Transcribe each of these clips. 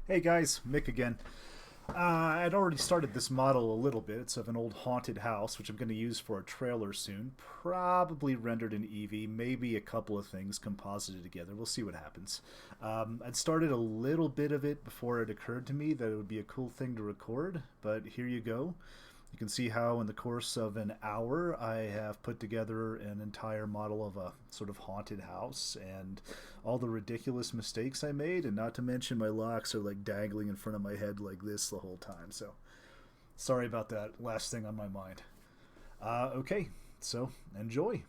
Hey guys, Mick again. I'd already started this model a little bit. It's of an old haunted house, which I'm going to use for a trailer soon. Probably rendered in Eevee, maybe a couple of things composited together. We'll see what happens. I'd started a little bit of it before it occurred to me that it would be a cool thing to record, but here you go. You can see how in the course of an hour I have put together an entire model of a sort of haunted house and all the ridiculous mistakes I made, and not to mention my locks are like dangling in front of my head like this the whole time. So sorry about that last thing on my mind. Okay, so enjoy.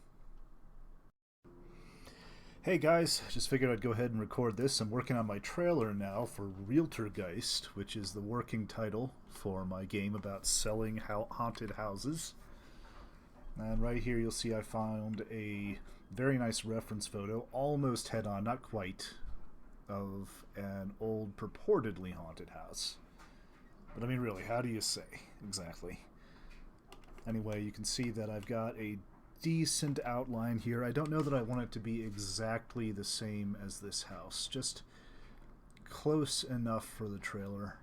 Hey guys, just figured I'd go ahead and record this. I'm working on my trailer now for Realtorgeist, which is the working title for my game about selling haunted houses. And right here you'll see I found a very nice reference photo, almost head on, not quite, of an old purportedly haunted house. But I mean, really, how do you say exactly? Anyway, you can see that I've got a decent outline here. I don't know that I want it to be exactly the same as this house, just close enough for the trailer.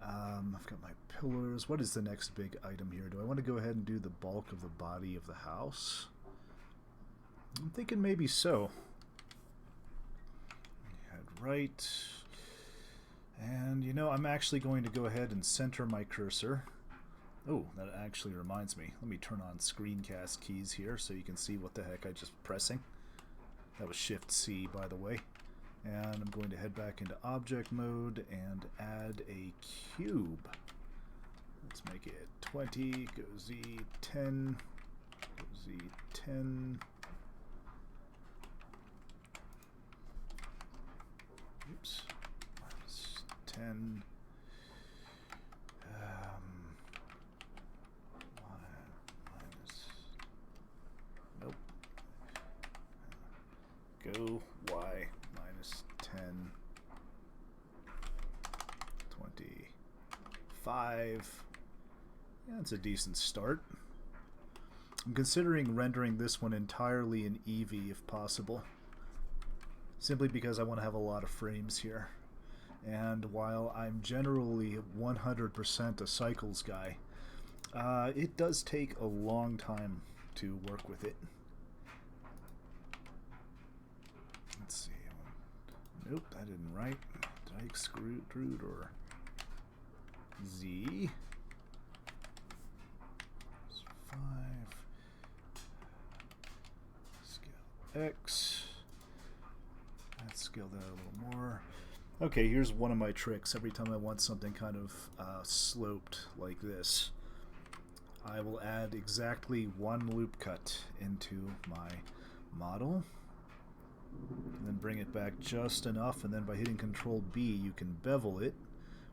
I've got my pillars. What is the next big item here? Do I want to go ahead and do the bulk of the body of the house? I'm thinking maybe so. Head right. And you know, I'm actually going to go ahead and center my cursor. Oh, that actually reminds me. Let me turn on screencast keys here so you can see what the heck I just pressing. That was Shift C, by the way. And I'm going to head back into object mode and add a cube. Let's make it 20, go Z10, go Z10. Oops, minus 10. Nope. Go Y minus 10, 25. Yeah, that's a decent start. I'm considering rendering this one entirely in Eevee if possible, simply because I want to have a lot of frames here. And while I'm generally 100% a cycles guy, it does take a long time to work with it. Let's see. Nope, that didn't write. Did I extrude or Z? 5. Scale X. Let's scale that a little more. Okay, here's one of my tricks. Every time I want something kind of sloped like this, I will add exactly one loop cut into my model, and then bring it back just enough, and then by hitting Control B you can bevel it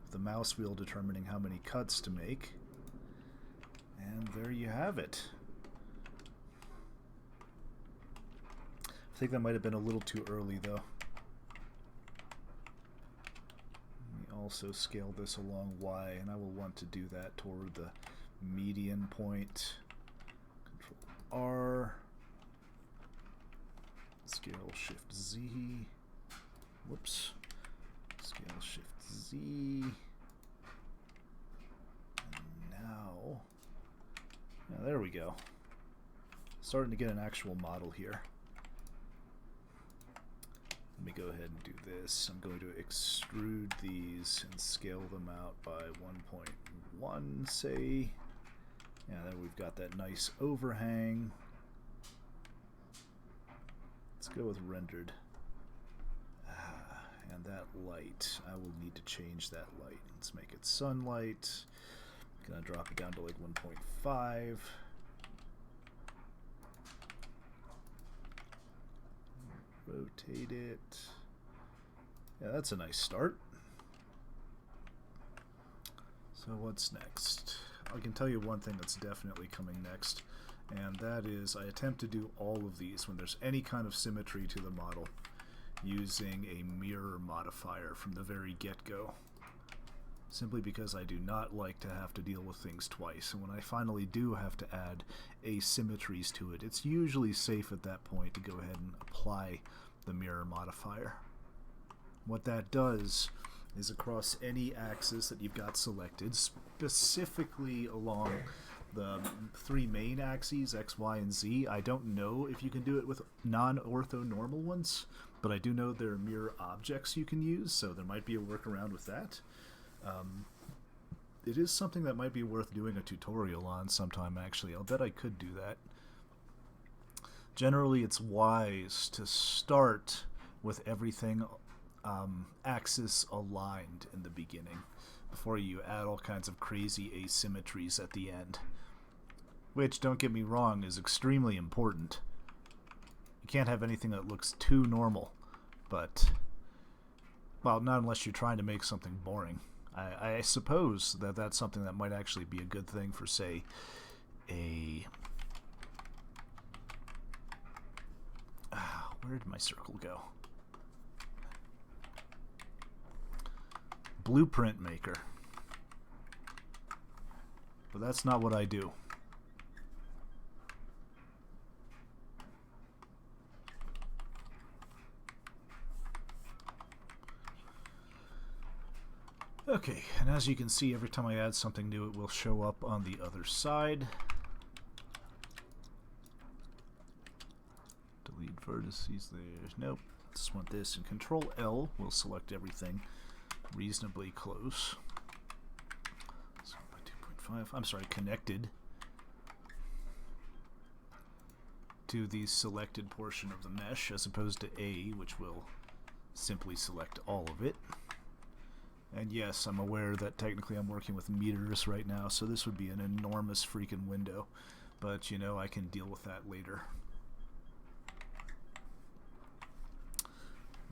with the mouse wheel determining how many cuts to make, and there you have it. I think that might have been a little too early though. Also scale this along Y, and I will want to do that toward the median point. Control R, scale Shift Z, whoops, scale Shift Z, and now, yeah, there we go. Starting to get an actual model here. Let me go ahead and do this. I'm going to extrude these and scale them out by 1.1, say. Yeah, then we've got that nice overhang. Let's go with rendered. And that light, I will need to change that light. Let's make it sunlight. I'm going to drop it down to like 1.5. Rotate it. Yeah, that's a nice start. So what's next? I can tell you one thing that's definitely coming next, and that is I attempt to do all of these when there's any kind of symmetry to the model using a mirror modifier from the very get-go, simply because I do not like to have to deal with things twice, and when I finally do have to add asymmetries to it, it's usually safe at that point to go ahead and apply the mirror modifier. What that does is across any axis that you've got selected, specifically along the three main axes, X, Y, and Z. I don't know if you can do it with non-orthonormal ones, but I do know there are mirror objects you can use, so there might be a workaround with that. It is something that might be worth doing a tutorial on sometime, actually. I'll bet I could do that. Generally, it's wise to start with everything axis aligned in the beginning before you add all kinds of crazy asymmetries at the end. Which, don't get me wrong, is extremely important. You can't have anything that looks too normal, but, well, not unless you're trying to make something boring. I suppose that that's something that might actually be a good thing for, say, where did my circle go? Blueprint maker. But that's not what I do. Okay, and as you can see, every time I add something new, it will show up on the other side. Delete vertices there. Nope. Just want this. And Control L will select everything reasonably close. So by 2.5. I'm sorry, connected to the selected portion of the mesh, as opposed to A, which will simply select all of it. And yes, I'm aware that technically I'm working with meters right now, so this would be an enormous freaking window. But, you know, I can deal with that later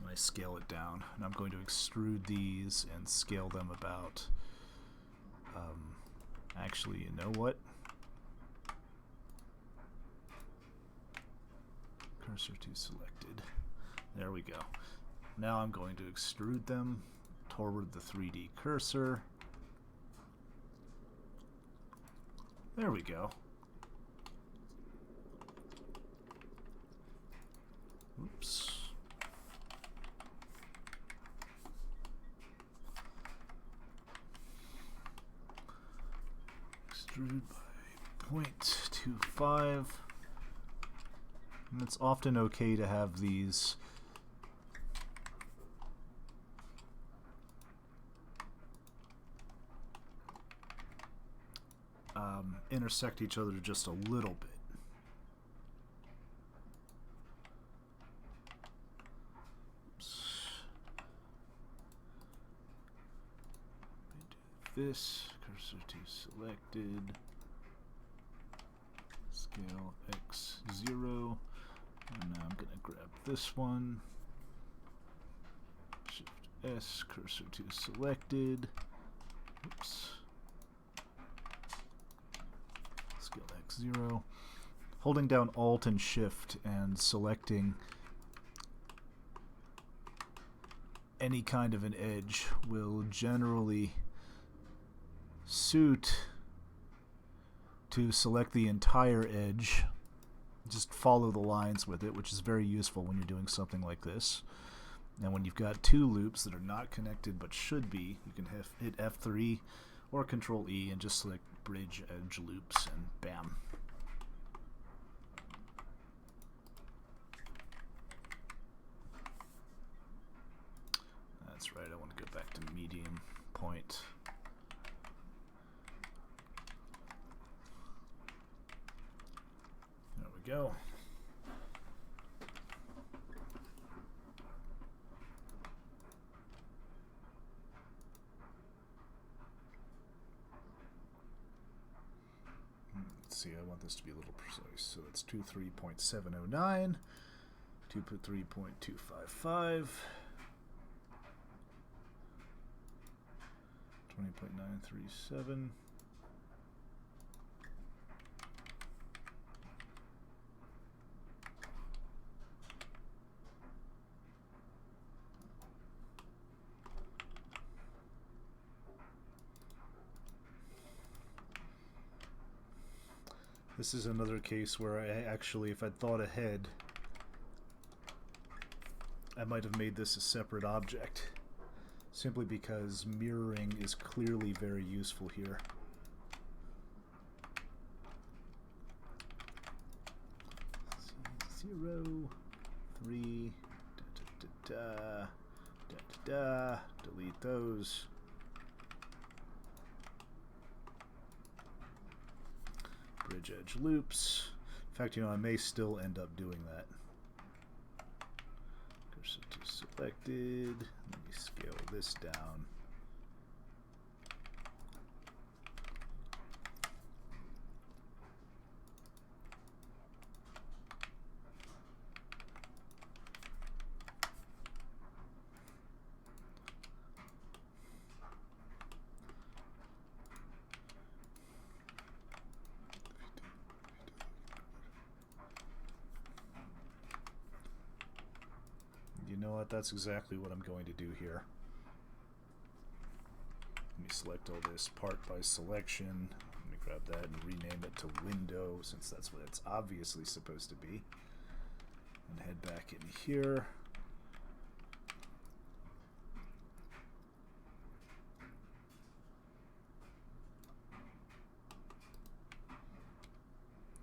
when I scale it down. And I'm going to extrude these and scale them about... actually, you know what? Cursor to selected. There we go. Now I'm going to extrude them toward the 3D cursor. There we go. Oops. Extrude by 0.25. And it's often okay to have these intersect each other just a little bit. Oops. Do this, cursor to selected, scale X0, and now I'm going to grab this one, Shift S, cursor to selected, oops. X0, holding down Alt and Shift and selecting any kind of an edge will generally suit to select the entire edge. Just follow the lines with it, which is very useful when you're doing something like this. And when you've got two loops that are not connected but should be, you can hit F3 or Control E and just select bridge edge loops, and bam. That's right, I want to go back to medium point. There we go. See, I want this to be a little precise. So it's 23.709, 2.3.255, 20.937. This is another case where I actually, if I'd thought ahead, I might have made this a separate object, simply because mirroring is clearly very useful here. Let's see, 0, 3, delete those. Bridge edge loops. In fact, I may still end up doing that. Cursor to selected. Let me scale this down. You know what? That's exactly what I'm going to do here. Let me select all this part by selection. Let me grab that and rename it to window, since that's what it's obviously supposed to be. And head back in here.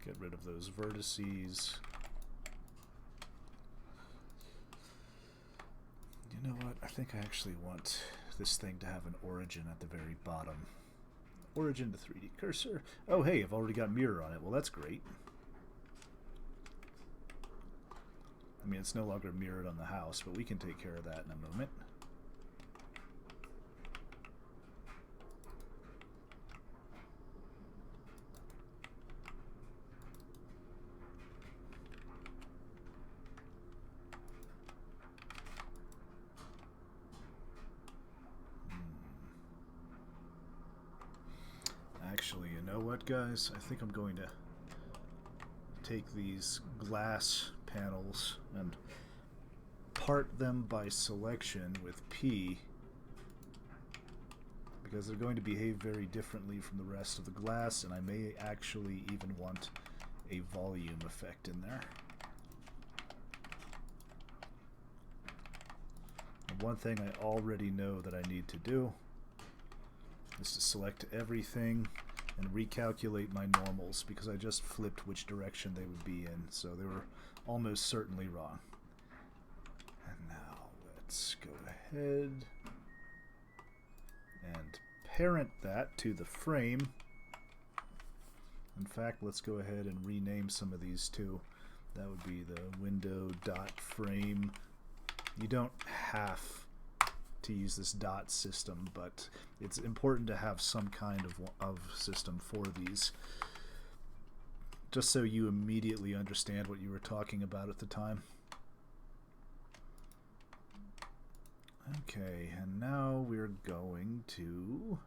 Get rid of those vertices. You know what? I think I actually want this thing to have an origin at the very bottom. Origin to 3D cursor. Oh, hey, I've already got mirror on it. Well, that's great. I mean, it's no longer mirrored on the house, but we can take care of that in a moment. Actually, you know what, guys? I think I'm going to take these glass panels and part them by selection with P, because they're going to behave very differently from the rest of the glass, and I may actually even want a volume effect in there. And one thing I already know that I need to do is to select everything and recalculate my normals, because I just flipped which direction they would be in, so they were almost certainly wrong. And now let's go ahead and parent that to the frame. In fact, let's go ahead and rename some of these too. That would be the window.frame. You don't have to use this dot system, but it's important to have some kind of system for these, just so you immediately understand what you were talking about at the time. Okay, and now we're going to...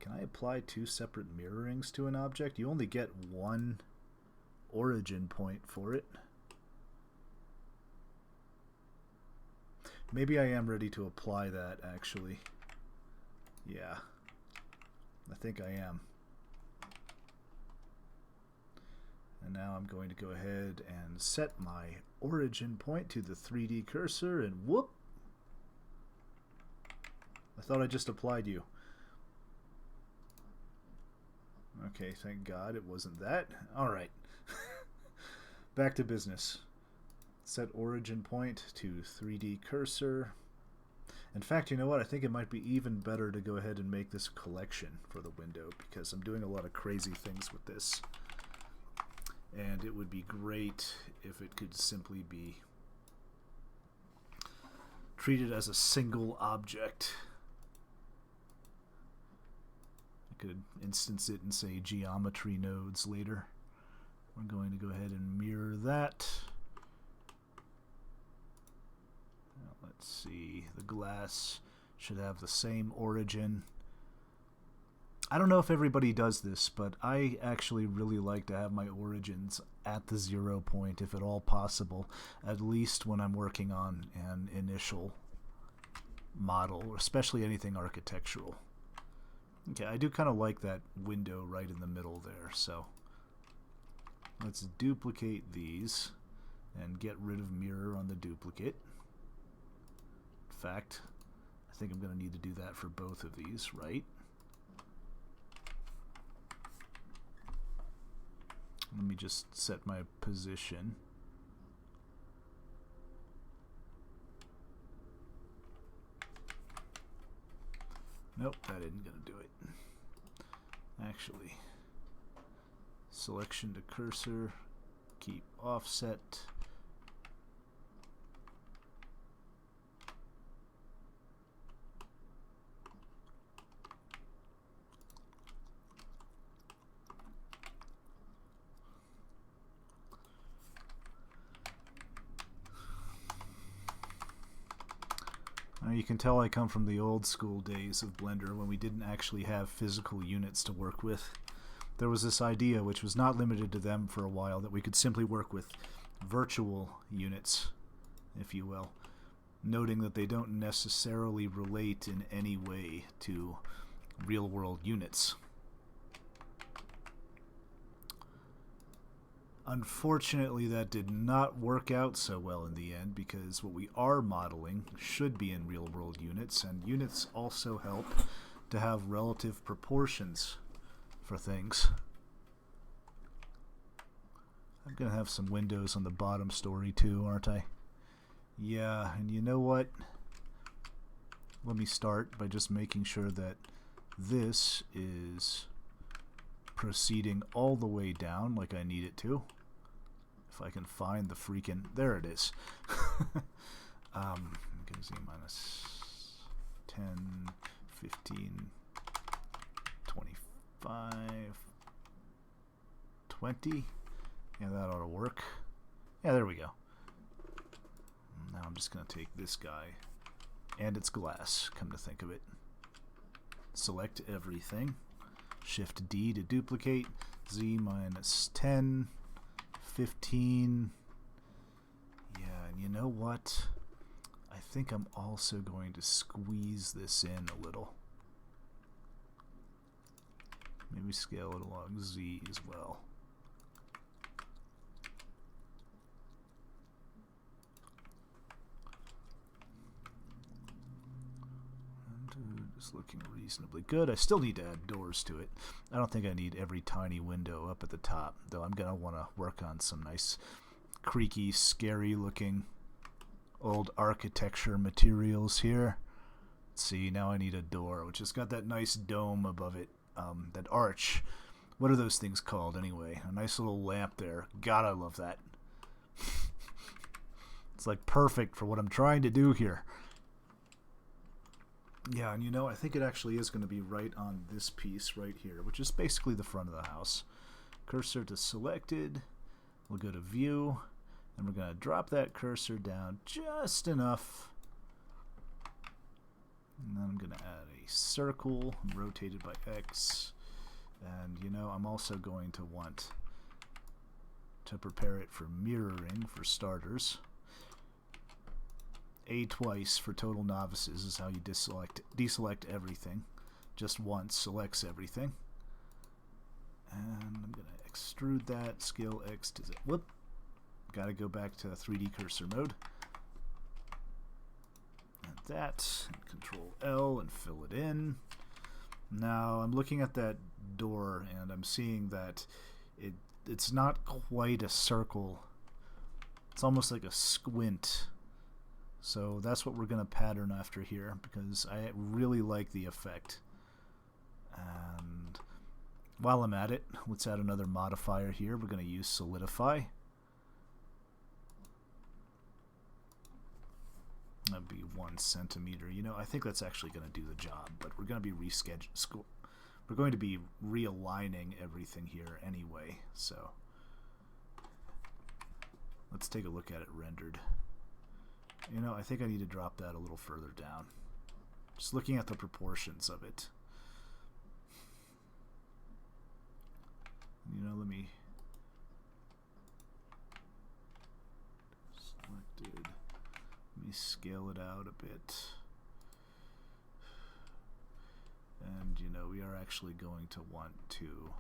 Can I apply two separate mirrorings to an object? You only get one origin point for it. Maybe I am ready to apply that, actually. Yeah, I think I am. And now I'm going to go ahead and set my origin point to the 3D cursor, and whoop! I thought I just applied you. Okay, thank God it wasn't that. Alright. Back to business. Set origin point to 3D cursor. In fact, you know what? I think it might be even better to go ahead and make this a collection for the window, because I'm doing a lot of crazy things with this. And it would be great if it could simply be treated as a single object. I could instance it and say geometry nodes later. We're going to go ahead and mirror that. Let's see, the glass should have the same origin. I don't know if everybody does this, but I actually really like to have my origins at the 0 point, if at all possible, at least when I'm working on an initial model, especially anything architectural. Okay, I do kind of like that window right in the middle there, so let's duplicate these. and get rid of mirror on the duplicate. In fact, I think I'm going to need to do that for both of these, right? Let me just set my position. Nope, that isn't going to do it. Actually, selection to cursor, keep offset. Now you can tell I come from the old school days of Blender when we didn't actually have physical units to work with. There was this idea, which was not limited to them for a while, that we could simply work with virtual units, if you will, noting that they don't necessarily relate in any way to real-world units. Unfortunately, that did not work out so well in the end, because what we are modeling should be in real-world units, and units also help to have relative proportions for things. I'm going to have some windows on the bottom story too, aren't I? Yeah, and you know what? Let me start by just making sure that this is proceeding all the way down like I need it to. If I can find the freaking... There it is. I'm going to Z minus 10, 15, 25, 20. Yeah, that ought to work. Yeah, there we go. Now I'm just going to take this guy, and it's glass, come to think of it. Select everything. Shift D to duplicate. Z minus 10, 15. Yeah, and you know what? I think I'm also going to squeeze this in a little. Maybe scale it along Z as well. It's looking reasonably good. I still need to add doors to it. I don't think I need every tiny window up at the top, though I'm going to want to work on some nice creaky, scary looking old architecture materials here. Let's see, now I need a door, which has got that nice dome above it, that arch. What are those things called anyway? A nice little lamp there. God, I love that. It's like perfect for what I'm trying to do here. Yeah, and you know, I think it actually is going to be right on this piece right here, which is basically the front of the house. Cursor to selected. We'll go to view, and we're going to drop that cursor down just enough. And then I'm going to add a circle rotated by X. And you know, I'm also going to want to prepare it for mirroring for starters. A twice for total novices is how you deselect everything. Just once selects everything. And I'm going to extrude that, scale X to Z. Whoop! Got to go back to 3D cursor mode. And that, and Control L and fill it in. Now I'm looking at that door and I'm seeing that it's not quite a circle. It's almost like a squint. So that's what we're going to pattern after here, because I really like the effect. And while I'm at it, let's add another modifier here. We're going to use solidify. That'd be 1 centimeter. You know, I think that's actually going to do the job, but we're going to be we're going to be realigning everything here anyway. So let's take a look at it rendered. You know, I think I need to drop that a little further down. Just looking at the proportions of it. You know, let me... Selected. Let me scale it out a bit. And, you know, we are actually going to want to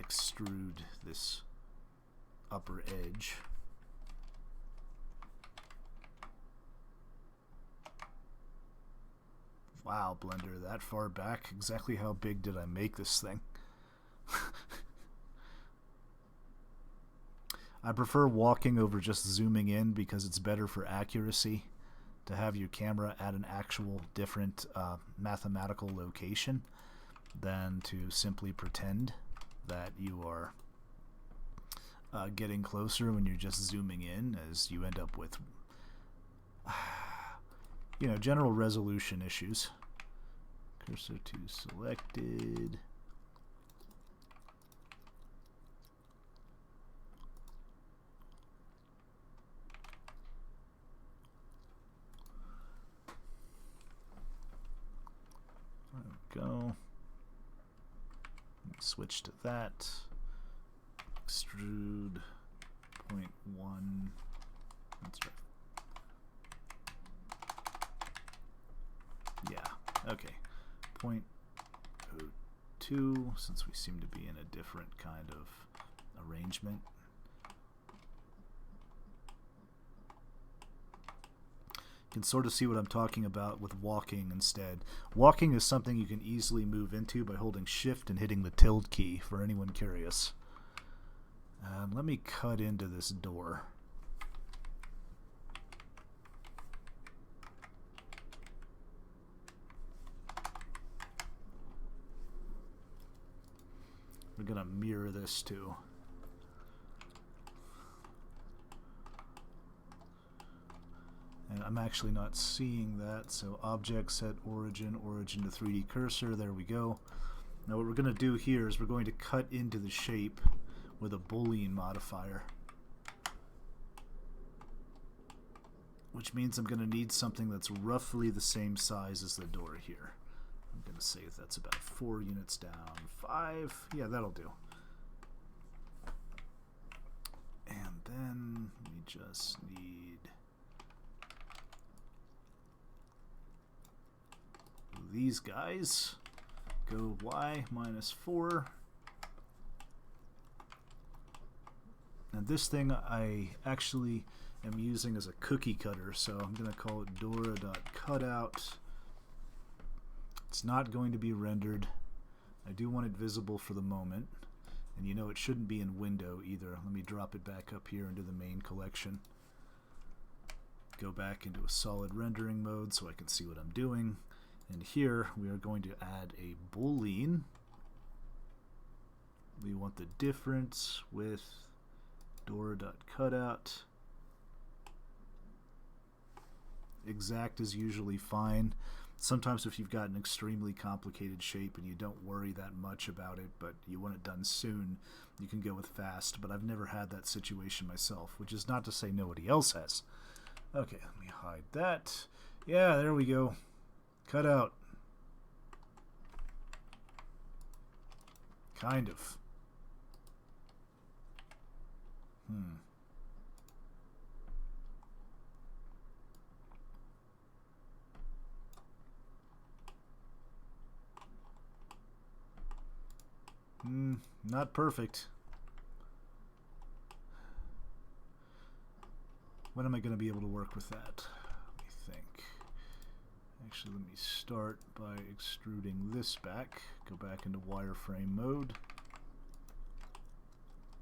extrude this upper edge. Wow, Blender, that far back? Exactly how big did I make this thing? I prefer walking over just zooming in because it's better for accuracy to have your camera at an actual different mathematical location than to simply pretend that you are getting closer when you're just zooming in, as you end up with general resolution issues. Cursor to selected. There we go. Switch to that. Extrude 0.1. That's right. Yeah, okay. 0.02, since we seem to be in a different kind of arrangement. You can sort of see what I'm talking about with walking instead. Walking is something you can easily move into by holding Shift and hitting the tilde key, for anyone curious. Let me cut into this door. We're going to mirror this too. And I'm actually not seeing that, so object set origin, origin to 3D cursor, there we go. Now what we're going to do here is we're going to cut into the shape with a boolean modifier. Which means I'm going to need something that's roughly the same size as the door here. I'm going to say that's about 4 units down. 5, yeah, that'll do. And then we just need these guys. Go y -4. And this thing I actually am using as a cookie cutter, so I'm going to call it Dora.cutout. It's not going to be rendered. I do want it visible for the moment. And you know it shouldn't be in window either. Let me drop it back up here into the main collection. Go back into a solid rendering mode so I can see what I'm doing. And here we are going to add a boolean. We want the difference with Dora.cutout. Exact is usually fine. Sometimes if you've got an extremely complicated shape and you don't worry that much about it, but you want it done soon, you can go with fast. But I've never had that situation myself, which is not to say nobody else has. Okay, let me hide that. Yeah, there we go. Cut out. Kind of. Not perfect. When am I going to be able to work with that? Let me think. Actually, let me start by extruding this back. Go back into wireframe mode.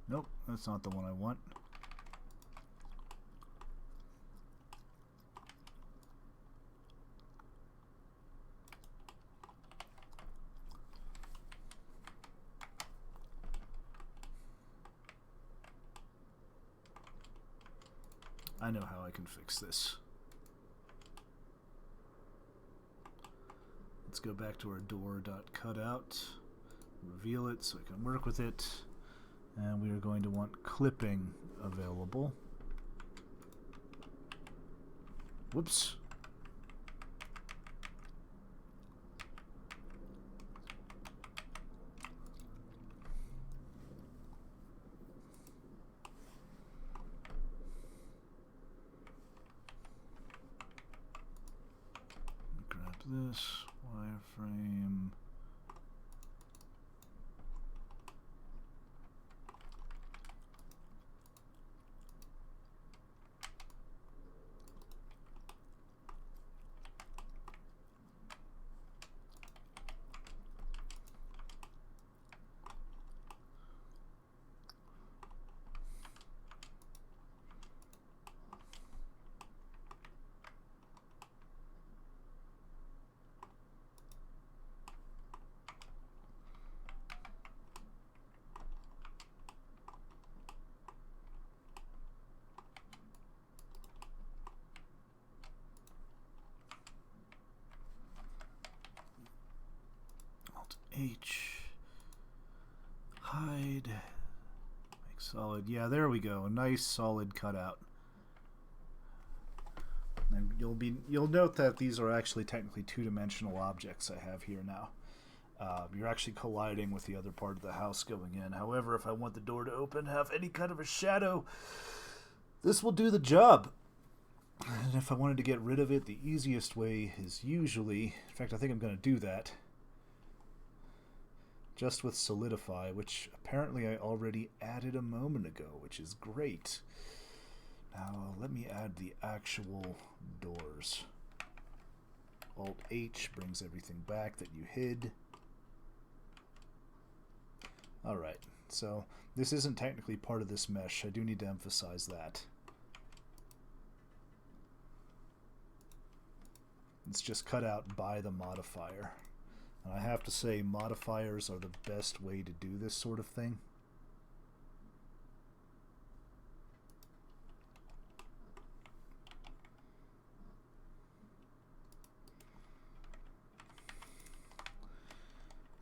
Nope, that's not the one I want. I know how I can fix this. Let's go back to our door.cutout, reveal it so I can work with it, and we are going to want clipping available. Whoops. Grab this wireframe. H. Hide. Make solid. Yeah, there we go. A nice solid cutout. And you'll note that these are actually technically two-dimensional objects I have here now. You're actually colliding with the other part of the house going in. However, if I want the door to open, have any kind of a shadow, this will do the job. And if I wanted to get rid of it, the easiest way is usually, in fact, I think I'm going to do that, just with solidify, which apparently I already added a moment ago, which is great. Now let me add the actual doors. Alt-H brings everything back that you hid. Alright, so this isn't technically part of this mesh. I do need to emphasize that. It's just cut out by the modifier. And I have to say, modifiers are the best way to do this sort of thing.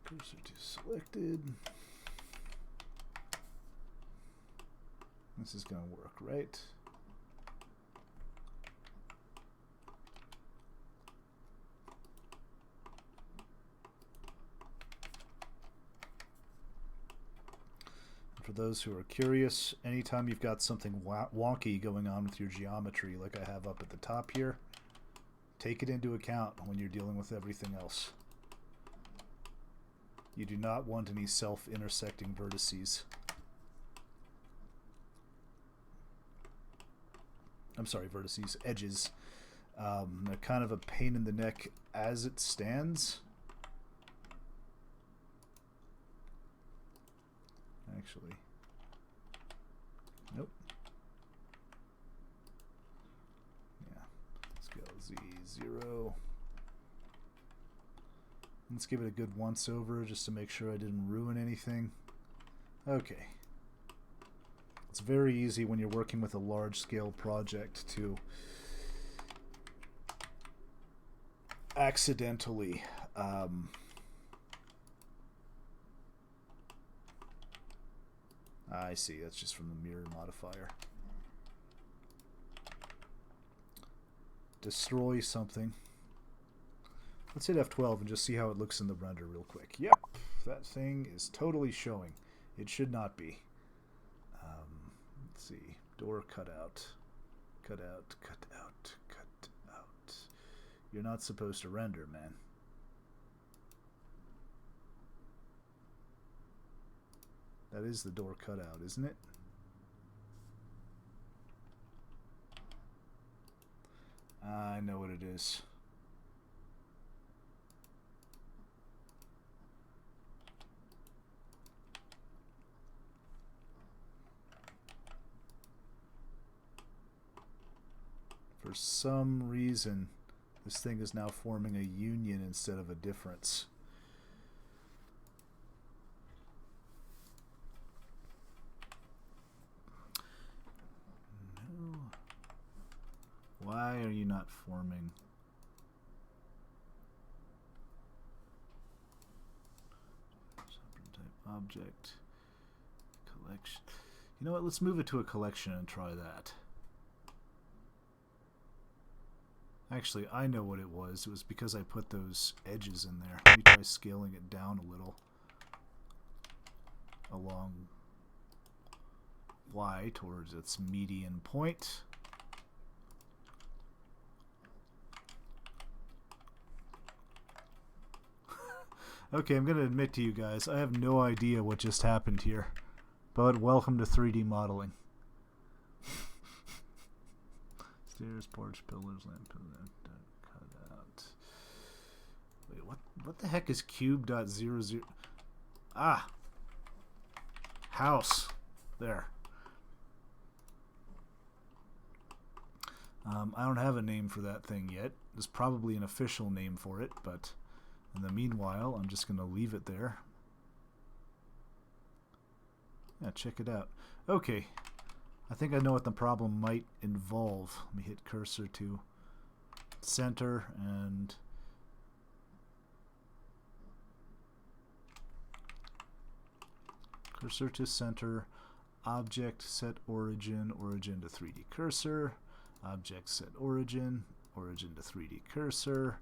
Cursor to selected. This is going to work, right? For those who are curious, anytime you've got something wonky going on with your geometry, like I have up at the top here, take it into account when you're dealing with everything else. You do not want any self-intersecting vertices. I'm sorry, vertices, edges. They're kind of a pain in the neck as it stands. Actually, nope. Yeah, let's go Z0. Let's give it a good once over just to make sure I didn't ruin anything. Okay. It's very easy when you're working with a large scale project to accidentally I see, that's just from the mirror modifier. Destroy something. Let's hit F12 and just see how it looks in the render real quick. Yep, that thing is totally showing. It should not be. Let's see. Door cutout. Cut out, cut out, cut out. You're not supposed to render, man. That is the door cutout, isn't it? I know what it is. For some reason, this thing is now forming a union instead of a difference. No. Why are you not forming? Type object. Collection. You know what? Let's move it to a collection and try that. Actually, I know what it was. It was because I put those edges in there. Let me try scaling it down a little. Along Y towards its median point. Okay, I'm going to admit to you guys, I have no idea what just happened here. But welcome to 3D modeling. Stairs, porch, pillars, lamp, cut out. Wait, what the heck is cube.00? Ah! House. There. I don't have a name for that thing yet. There's probably an official name for it, but in the meanwhile, I'm just going to leave it there. Yeah, check it out. Okay. I think I know what the problem might involve. Let me hit cursor to center and cursor to center, object set origin, origin to 3D cursor, object set origin, origin to 3D cursor.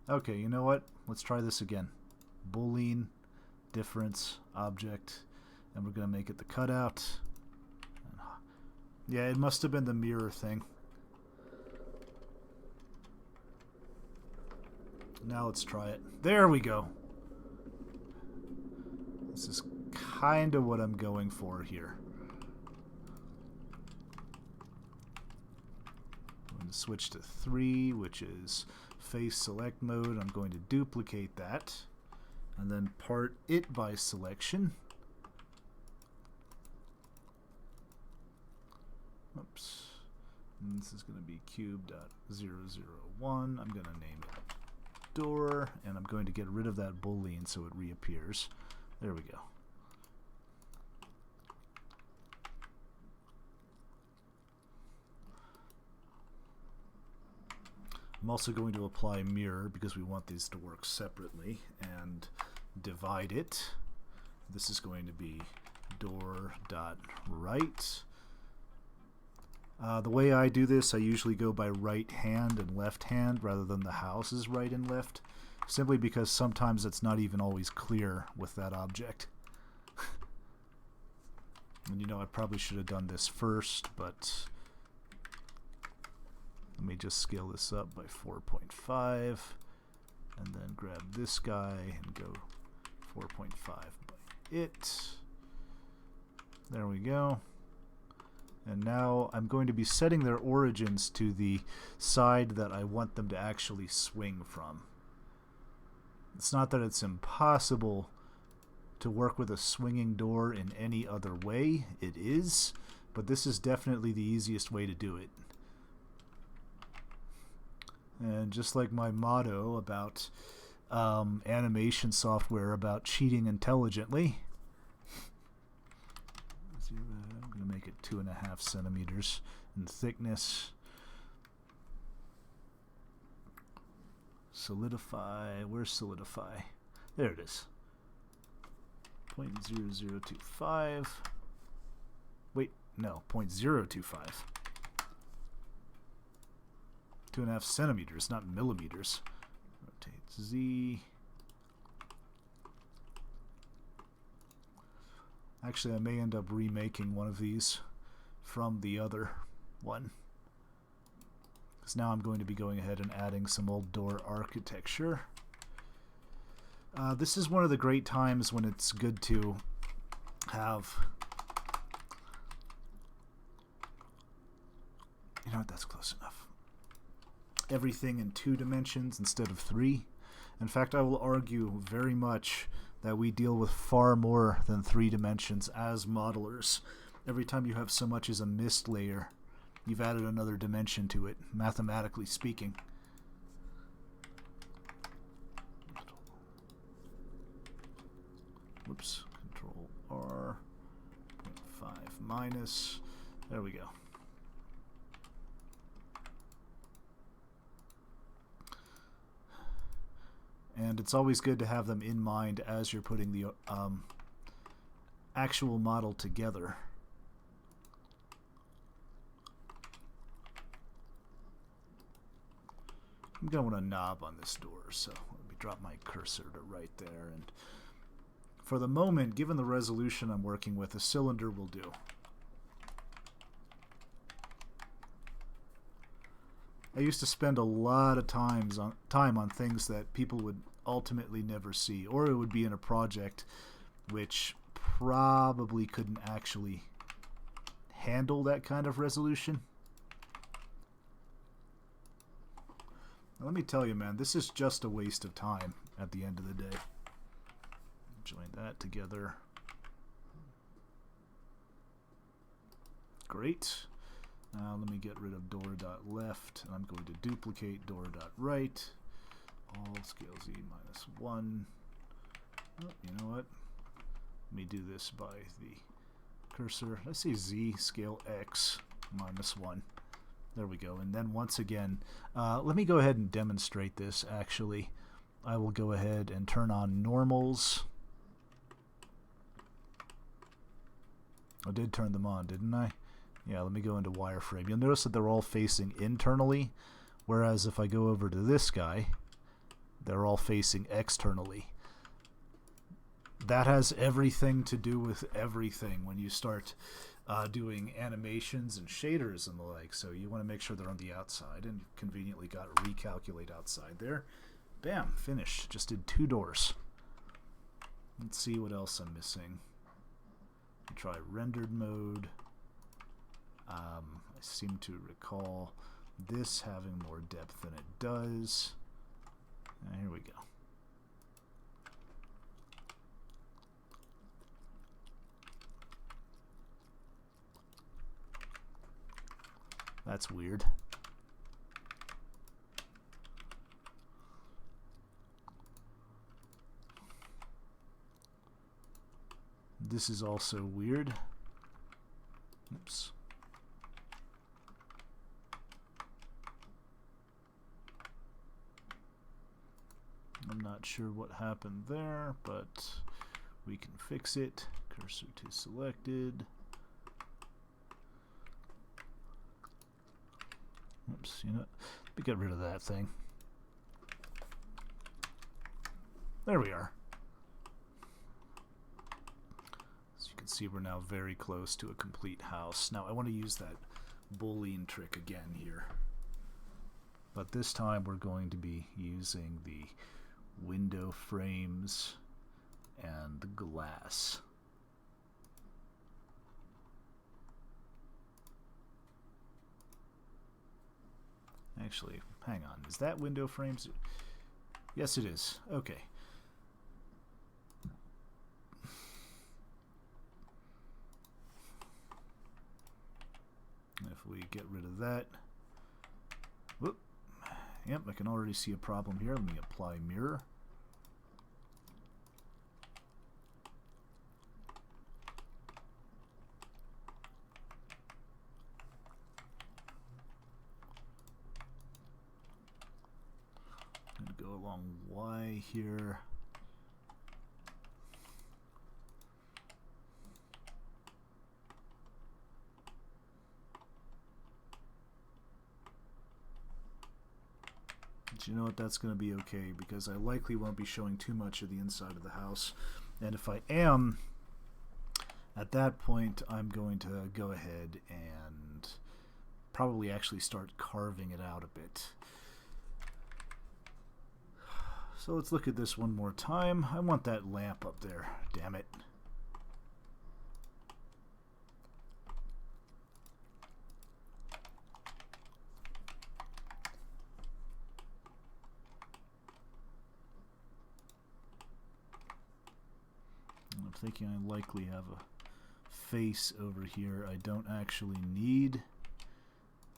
Okay, you know what? Let's try this again. Boolean difference object, and we're going to make it the cutout. Yeah, it must have been the mirror thing. Now let's try it. There we go. This is kind of what I'm going for here. I'm going to switch to 3, which is face select mode. I'm going to duplicate that and then part it by selection. Oops. And this is going to be cube.001. I'm going to name it door, and I'm going to get rid of that boolean so it reappears. There we go. I'm also going to apply mirror because we want these to work separately, and divide it. This is going to be door.right. The way I do this, I usually go by right hand and left hand rather than the house's right and left, simply because sometimes it's not even always clear with that object. And you know, I probably should have done this first, but let me just scale this up by 4.5 and then grab this guy and go 4.5 by it. There we go. And now I'm going to be setting their origins to the side that I want them to actually swing from. It's not that it's impossible to work with a swinging door in any other way. It is, but this is definitely the easiest way to do it. And just like my motto about animation software about cheating intelligently, I'm going to make it 2.5 centimeters in thickness. Solidify. Where's solidify? There it is. 0.0025. Wait, no, 0.025. 2.5 centimeters, not millimeters. Rotate Z. Actually, I may end up remaking one of these from the other one, because now I'm going to be going ahead and adding some old door architecture. This is one of the great times when it's good to have, you know what, that's close enough, everything in 2 dimensions instead of 3. In fact, I will argue very much that we deal with far more than 3 dimensions as modelers. Every time you have so much as a mist layer, you've added another dimension to it, mathematically speaking. Whoops, Control R, 0.5 minus, there we go. And it's always good to have them in mind as you're putting the actual model together. I'm going to want a knob on this door, so let me drop my cursor to right there. And for the moment, given the resolution I'm working with, a cylinder will do. I used to spend a lot of time on things that people would ultimately never see, or it would be in a project which probably couldn't actually handle that kind of resolution. Now, let me tell you, man, this is just a waste of time at the end of the day. Join that together. Great. Now let me get rid of door.left, and I'm going to duplicate door.right. All scale Z minus 1. Oh, you know what? Let me do this by the cursor. Let's say Z scale X minus 1. There we go. And then once again, let me go ahead and demonstrate this actually. I will go ahead and turn on normals. I did turn them on, didn't I? Yeah, let me go into wireframe. You'll notice that they're all facing internally, whereas if I go over to this guy, they're all facing externally. That has everything to do with everything when you start doing animations and shaders and the like. So you want to make sure they're on the outside, and conveniently got recalculate outside there. Bam, finished. Just did 2 doors. Let's see what else I'm missing. Try rendered mode. I seem to recall this having more depth than it does. Here we go. That's weird. This is also weird. Oops. I'm not sure what happened there, but we can fix it. Cursor to selected. Oops, you know, let me get rid of that thing. There we are. As you can see, we're now very close to a complete house. Now I want to use that boolean trick again here. But this time we're going to be using the window frames and the glass. Actually, hang on. Is that window frames? Yes, it is. Okay. If we get rid of that. Whoop. Yep, I can already see a problem here. Let me apply mirror. I'm going to go along Y here. You know what, that's going to be okay, because I likely won't be showing too much of the inside of the house, and if I am, at that point I'm going to go ahead and probably actually start carving it out a bit. So let's look at this one more time. I want that lamp up there, damn it. I'm thinking I likely have a face over here I don't actually need.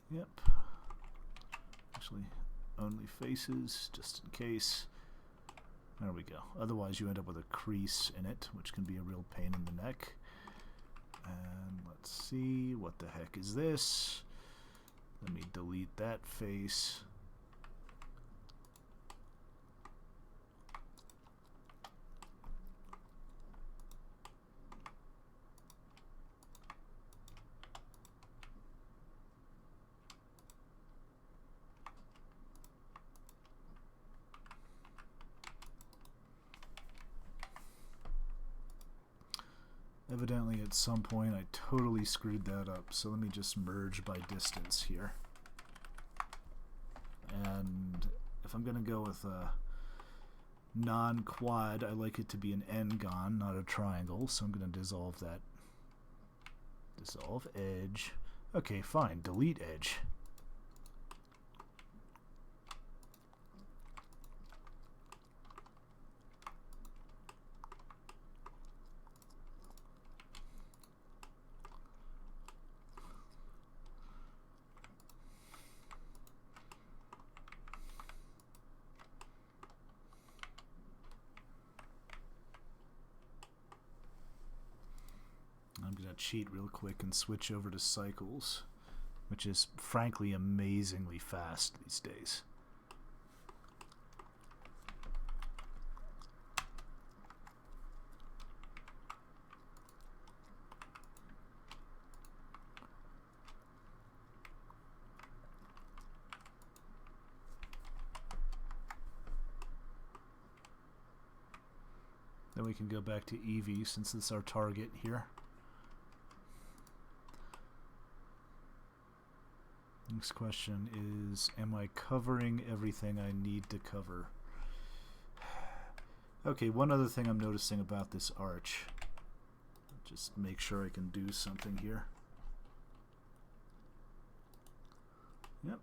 Yep. Actually, only faces, just in case. There we go. Otherwise you end up with a crease in it, which can be a real pain in the neck. And let's see, what the heck is this? Let me delete that face. Evidently at some point I totally screwed that up, so let me just merge by distance here. And if I'm going to go with a non-quad, I like it to be an n-gon, not a triangle, so I'm going to dissolve that. Dissolve edge. Okay, fine, delete edge. I'm going to cheat real quick and switch over to cycles, which is frankly amazingly fast these days. Then we can go back to Eevee since it's our target here. Next question is, am I covering everything I need to cover? Okay, one other thing I'm noticing about this arch. Just make sure I can do something here. Yep.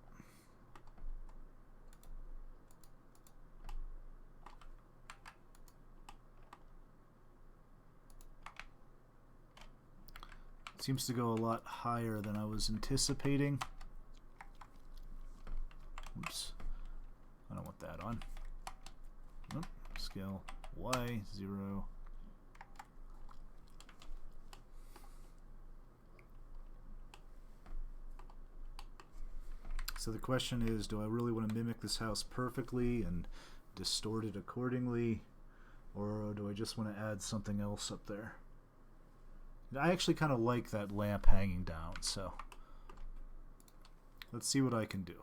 Seems to go a lot higher than I was anticipating. Oops. I don't want that on. Nope. Scale Y 0. So the question is, do I really want to mimic this house perfectly and distort it accordingly, or do I just want to add something else up there? I actually kind of like that lamp hanging down, so let's see what I can do.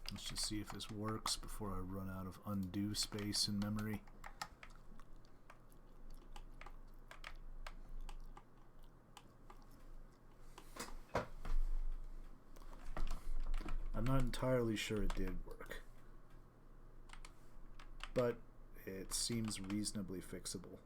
Let's just see if this works before I run out of undo space in memory. I'm not entirely sure it did work, but it seems reasonably fixable.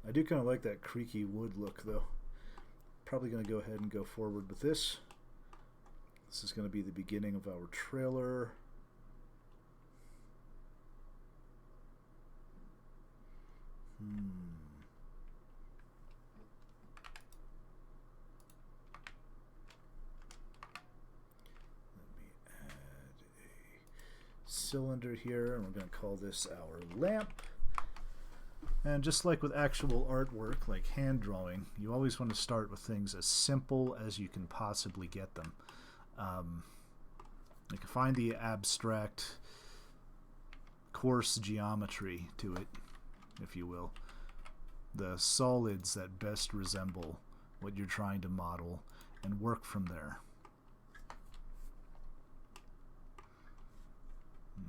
I do kind of like that creaky wood look, though. Probably going to go ahead and go forward with this. This is going to be the beginning of our trailer. Let me add a cylinder here, and we're going to call this our lamp. And just like with actual artwork, like hand drawing, you always want to start with things as simple as you can possibly get them. You can find the abstract, coarse geometry to it, if you will. The solids that best resemble what you're trying to model, and work from there.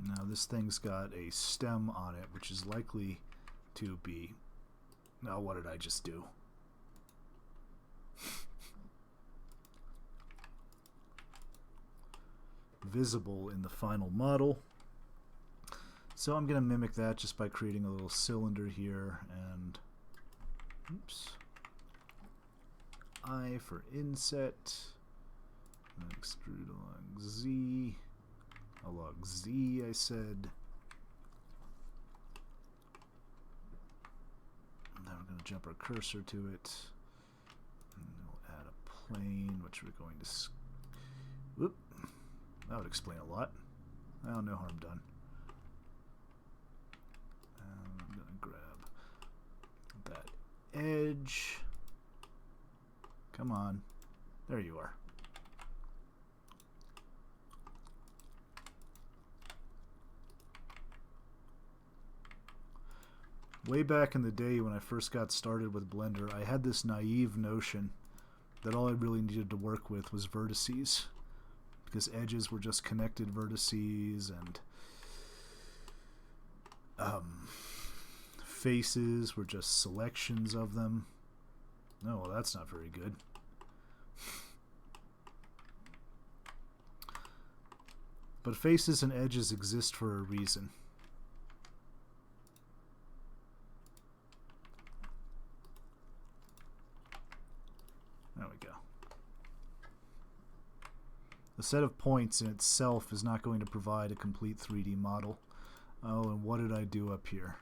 Now this thing's got a stem on it, which is likely to be... Now what did I just do? Visible in the final model. So I'm going to mimic that just by creating a little cylinder here, and oops, I for inset, and extrude along Z I said. Now we're going to jump our cursor to it, and we'll add a plane, which we're going to... Whoop. That would explain a lot. Well, no harm done. I'm going to grab that edge. Come on. There you are. Way back in the day when I first got started with Blender, I had this naive notion that all I really needed to work with was vertices, because edges were just connected vertices, and faces were just selections of them. No, well, that's not very good. But faces and edges exist for a reason. There we go. The set of points in itself is not going to provide a complete 3D model. Oh, and what did I do up here?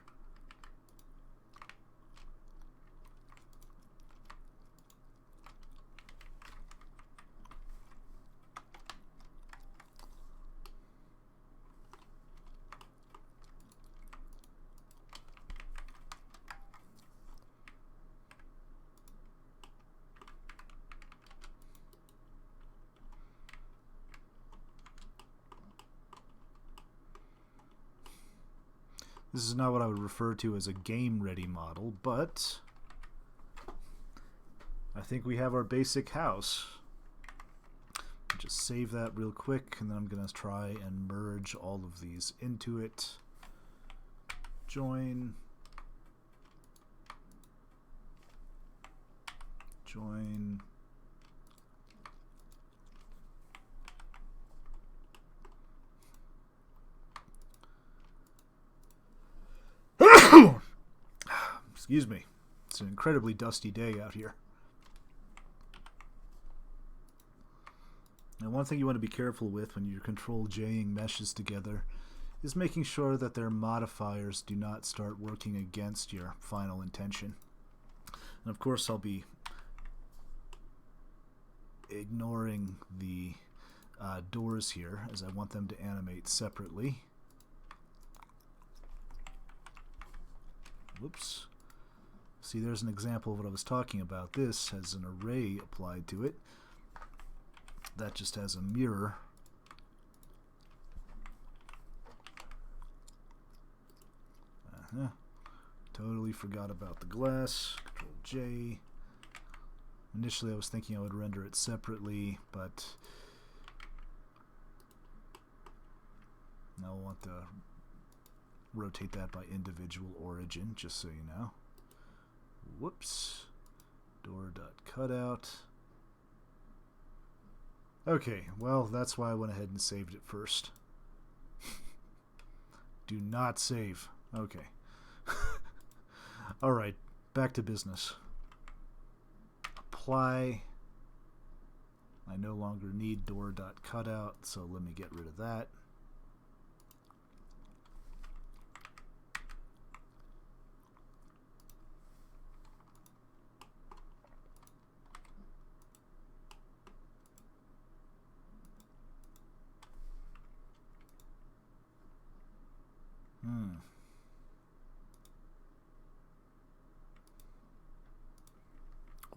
This is not what I would refer to as a game-ready model, but I think we have our basic house. Just save that real quick, and then I'm going to try and merge all of these into it. Join. Join. Excuse me. It's an incredibly dusty day out here. Now, one thing you want to be careful with when you're Control-J-ing meshes together is making sure that their modifiers do not start working against your final intention. And of course, I'll be ignoring the doors here, as I want them to animate separately. Whoops. See, there's an example of what I was talking about. This has an array applied to it. That just has a mirror. Totally forgot about the glass. Control-J. Initially I was thinking I would render it separately, but now I want to rotate that by individual origin, just so you know. Whoops. Door.cutout. Okay, well, that's why I went ahead and saved it first. Do not save. Okay. Alright, back to business. Apply. I no longer need door.cutout, so let me get rid of that.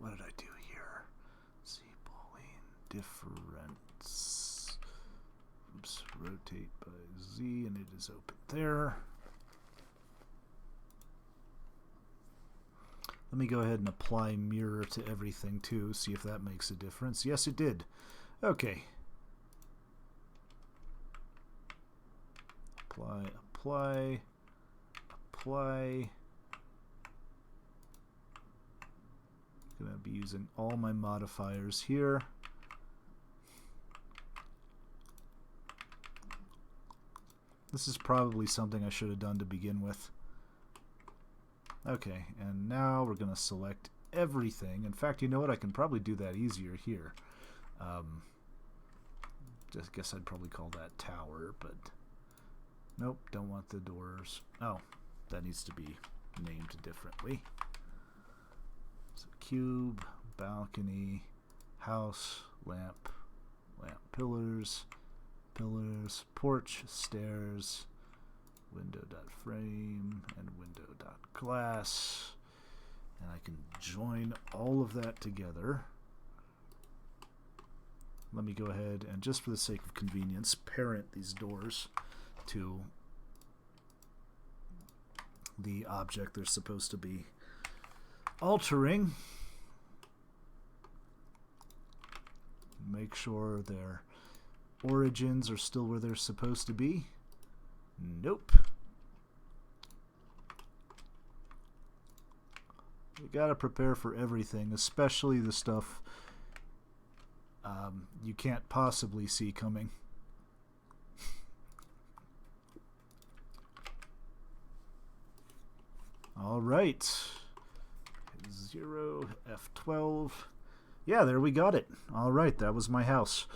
What did I do here? See, boolean difference. Oops, rotate by Z, and it is open there. Let me go ahead and apply mirror to everything too, see if that makes a difference. Yes, it did. Okay. Apply, apply, apply. I'm going to be using all my modifiers here. This is probably something I should have done to begin with. Okay, and now we're going to select everything. In fact, you know what? I can probably do that easier here. Just guess I'd probably call that tower, but nope, don't want the doors. Oh, that needs to be named differently. So cube, balcony, house, lamp, lamp pillars, pillars, porch, stairs, window.frame, and window.glass. And I can join all of that together. Let me go ahead and, just for the sake of convenience, parent these doors to the object they're supposed to be altering. Make sure their origins are still where they're supposed to be. Nope. You gotta prepare for everything, especially the stuff you can't possibly see coming. All right. 0, F12. Yeah, there we got it. All right, that was my house.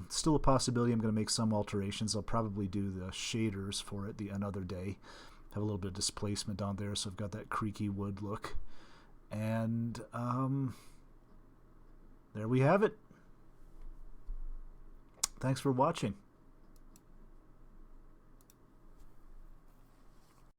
Still a possibility I'm going to make some alterations. I'll probably do the shaders for it another day. Have a little bit of displacement on there, so I've got that creaky wood look. And there we have it. Thanks for watching.